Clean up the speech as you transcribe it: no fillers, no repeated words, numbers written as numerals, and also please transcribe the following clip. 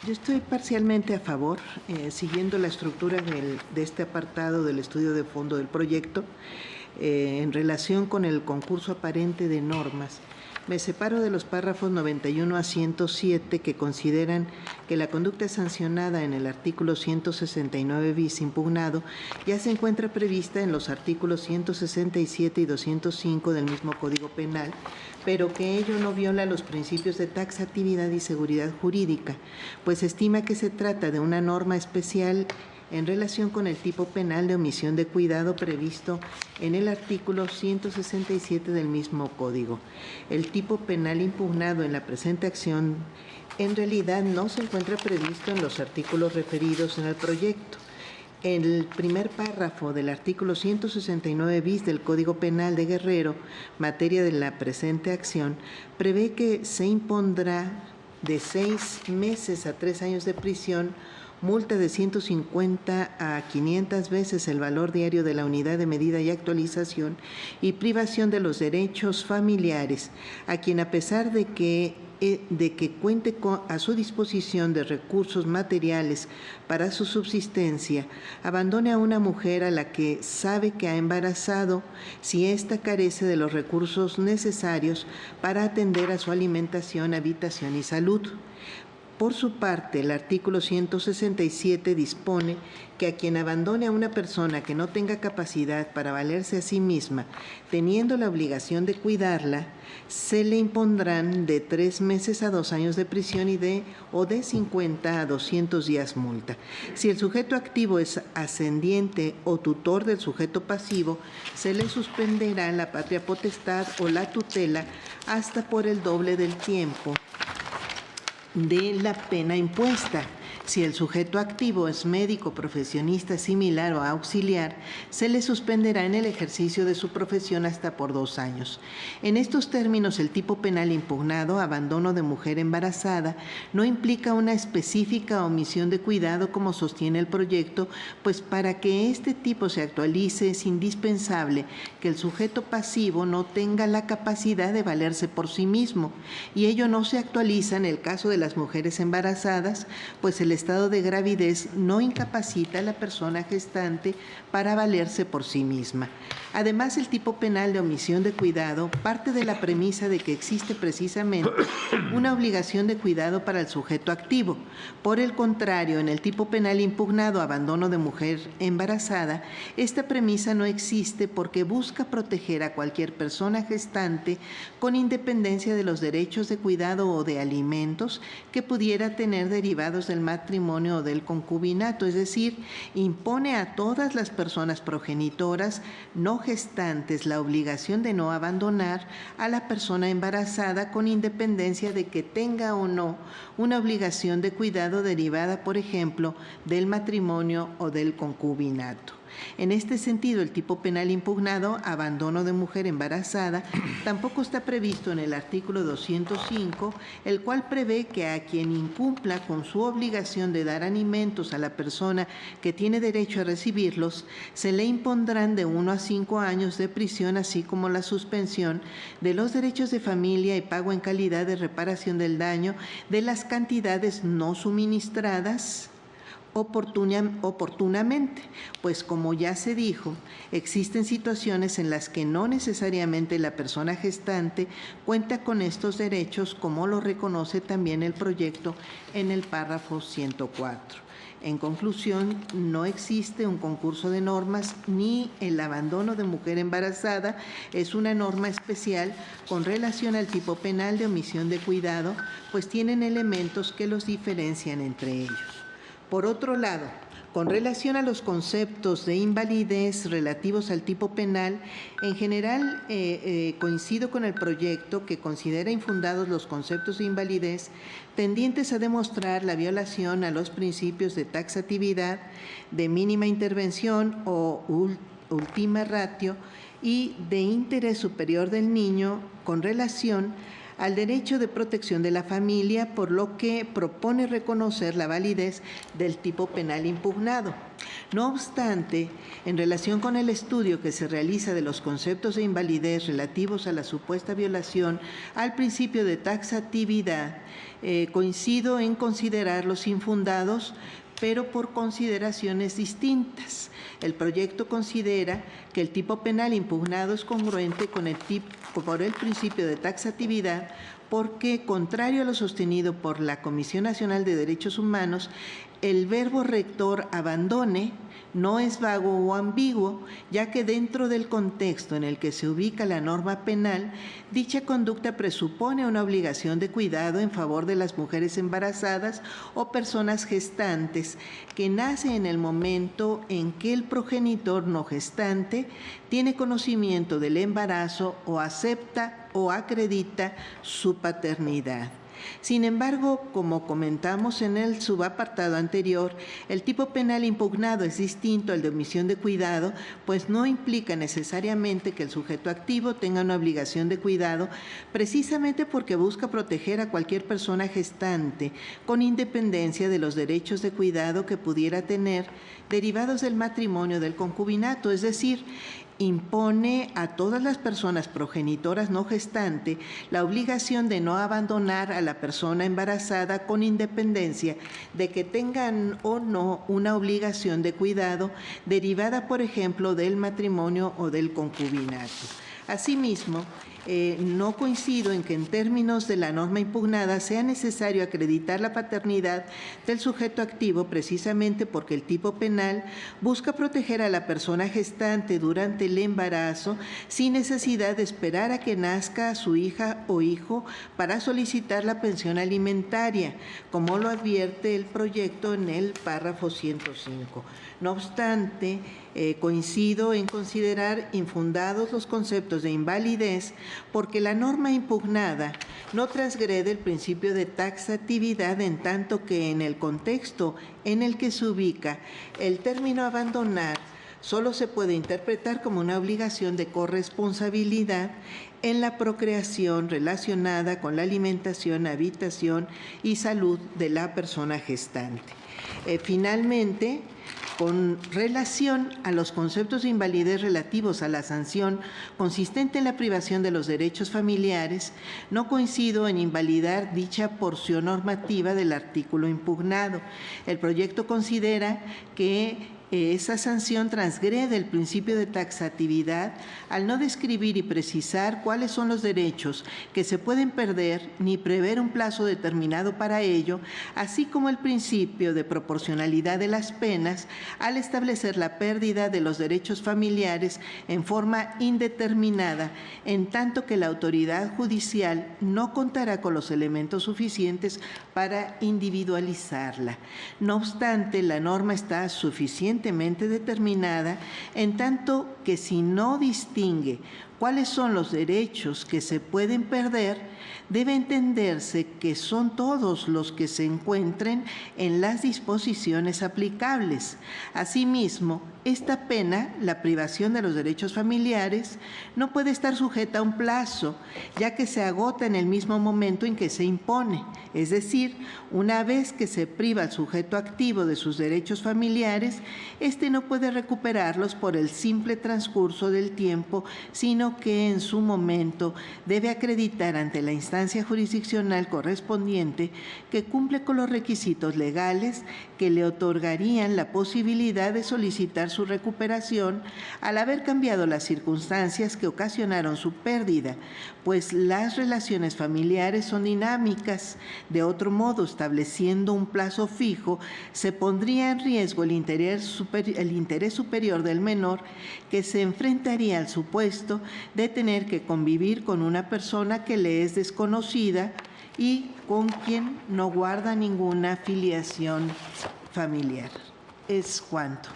Yo estoy parcialmente a favor, siguiendo la estructura de este apartado del estudio de fondo del proyecto, en relación con el concurso aparente de normas. Me separo de los párrafos 91 a 107 que consideran que la conducta sancionada en el artículo 169 bis impugnado ya se encuentra prevista en los artículos 167 y 205 del mismo Código Penal, pero que ello no viola los principios de taxatividad y seguridad jurídica, pues estima que se trata de una norma especial en relación con el tipo penal de omisión de cuidado previsto en el artículo 167 del mismo Código. El tipo penal impugnado en la presente acción en realidad no se encuentra previsto en los artículos referidos en el proyecto. El primer párrafo del artículo 169 bis del Código Penal de Guerrero, materia de la presente acción, prevé que se impondrá de 6 meses a 3 años de prisión, multa de 150 a 500 veces el valor diario de la unidad de medida y actualización y privación de los derechos familiares a quien, a pesar de que cuente a su disposición de recursos materiales para su subsistencia, abandone a una mujer a la que sabe que ha embarazado si ésta carece de los recursos necesarios para atender a su alimentación, habitación y salud. Por su parte, el artículo 167 dispone que a quien abandone a una persona que no tenga capacidad para valerse a sí misma, teniendo la obligación de cuidarla, se le impondrán de 3 meses a 2 años de prisión o de 50 a 200 días multa. Si el sujeto activo es ascendiente o tutor del sujeto pasivo, se le suspenderá la patria potestad o la tutela hasta por el doble del tiempo de la pena impuesta. Si el sujeto activo es médico, profesionista similar o auxiliar, se le suspenderá en el ejercicio de su profesión hasta por 2 años. En estos términos, el tipo penal impugnado, abandono de mujer embarazada, no implica una específica omisión de cuidado como sostiene el proyecto, pues para que este tipo se actualice es indispensable que el sujeto pasivo no tenga la capacidad de valerse por sí mismo, y ello no se actualiza en el caso de las mujeres embarazadas, pues el estado de gravidez no incapacita a la persona gestante para valerse por sí misma. Además, el tipo penal de omisión de cuidado parte de la premisa de que existe precisamente una obligación de cuidado para el sujeto activo. Por el contrario, en el tipo penal impugnado, abandono de mujer embarazada, esta premisa no existe porque busca proteger a cualquier persona gestante con independencia de los derechos de cuidado o de alimentos que pudiera tener derivados del matrimonio o del concubinato, es decir, impone a todas las personas progenitoras no gestantes la obligación de no abandonar a la persona embarazada con independencia de que tenga o no una obligación de cuidado derivada, por ejemplo, del matrimonio o del concubinato. En este sentido, el tipo penal impugnado, abandono de mujer embarazada, tampoco está previsto en el artículo 205, el cual prevé que a quien incumpla con su obligación de dar alimentos a la persona que tiene derecho a recibirlos, se le impondrán de 1 a 5 años de prisión, así como la suspensión de los derechos de familia y pago en calidad de reparación del daño de las cantidades no suministradas oportunamente, pues como ya se dijo, existen situaciones en las que no necesariamente la persona gestante cuenta con estos derechos, como lo reconoce también el proyecto en el párrafo 104. En conclusión, no existe un concurso de normas ni el abandono de mujer embarazada es una norma especial con relación al tipo penal de omisión de cuidado, pues tienen elementos que los diferencian entre ellos. Por otro lado, con relación a los conceptos de invalidez relativos al tipo penal, en general coincido con el proyecto que considera infundados los conceptos de invalidez tendientes a demostrar la violación a los principios de taxatividad, de mínima intervención o ultima ratio y de interés superior del niño con relación al derecho de protección de la familia, por lo que propone reconocer la validez del tipo penal impugnado. No obstante, en relación con el estudio que se realiza de los conceptos de invalidez relativos a la supuesta violación al principio de taxatividad, coincido en considerarlos infundados, pero por consideraciones distintas. El proyecto considera que el tipo penal impugnado es congruente con el principio de taxatividad porque, contrario a lo sostenido por la Comisión Nacional de Derechos Humanos, el verbo rector abandone no es vago o ambiguo, ya que dentro del contexto en el que se ubica la norma penal, dicha conducta presupone una obligación de cuidado en favor de las mujeres embarazadas o personas gestantes, que nace en el momento en que el progenitor no gestante tiene conocimiento del embarazo o acepta o acredita su paternidad. Sin embargo, como comentamos en el subapartado anterior, el tipo penal impugnado es distinto al de omisión de cuidado, pues no implica necesariamente que el sujeto activo tenga una obligación de cuidado, precisamente porque busca proteger a cualquier persona gestante, con independencia de los derechos de cuidado que pudiera tener derivados del matrimonio o del concubinato, es decir, impone a todas las personas progenitoras no gestante la obligación de no abandonar a la persona embarazada con independencia de que tengan o no una obligación de cuidado derivada, por ejemplo, del matrimonio o del concubinato. Asimismo, no coincido en que en términos de la norma impugnada sea necesario acreditar la paternidad del sujeto activo, precisamente porque el tipo penal busca proteger a la persona gestante durante el embarazo sin necesidad de esperar a que nazca su hija o hijo para solicitar la pensión alimentaria, como lo advierte el proyecto en el párrafo 105. No obstante, coincido en considerar infundados los conceptos de invalidez porque la norma impugnada no transgrede el principio de taxatividad, en tanto que en el contexto en el que se ubica el término abandonar solo se puede interpretar como una obligación de corresponsabilidad en la procreación relacionada con la alimentación, habitación y salud de la persona gestante. Finalmente, con relación a los conceptos de invalidez relativos a la sanción consistente en la privación de los derechos familiares, no coincido en invalidar dicha porción normativa del artículo impugnado. El proyecto considera que esa sanción transgrede el principio de taxatividad al no describir y precisar cuáles son los derechos que se pueden perder ni prever un plazo determinado para ello, así como el principio de proporcionalidad de las penas al establecer la pérdida de los derechos familiares en forma indeterminada, en tanto que la autoridad judicial no contará con los elementos suficientes para individualizarla. No obstante, la norma está suficientemente determinada, en tanto que si no distingue cuáles son los derechos que se pueden perder, debe entenderse que son todos los que se encuentren en las disposiciones aplicables. Asimismo, esta pena, la privación de los derechos familiares, no puede estar sujeta a un plazo, ya que se agota en el mismo momento en que se impone. Es decir, una vez que se priva al sujeto activo de sus derechos familiares, éste no puede recuperarlos por el simple transcurso del tiempo, sino que en su momento debe acreditar ante la instancia jurisdiccional correspondiente que cumple con los requisitos legales que le otorgarían la posibilidad de solicitar su recuperación al haber cambiado las circunstancias que ocasionaron su pérdida, pues las relaciones familiares son dinámicas. De otro modo, estableciendo un plazo fijo, se pondría en riesgo el interés superior del menor, que se enfrentaría al supuesto de tener que convivir con una persona que le es desconocida y con quien no guarda ninguna filiación familiar. Es cuanto.